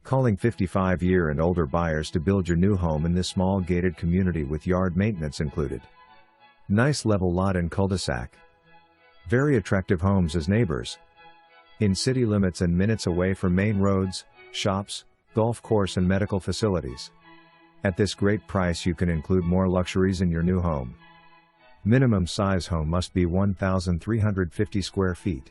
Calling 55-year and older buyers to build your new home in this small gated community with yard maintenance included. Nice level lot and cul-de-sac. Very attractive homes as neighbors. In city limits and minutes away from main roads, shops, golf course and medical facilities. At this great price you can include more luxuries in your new home. Minimum size home must be 1,350 square feet.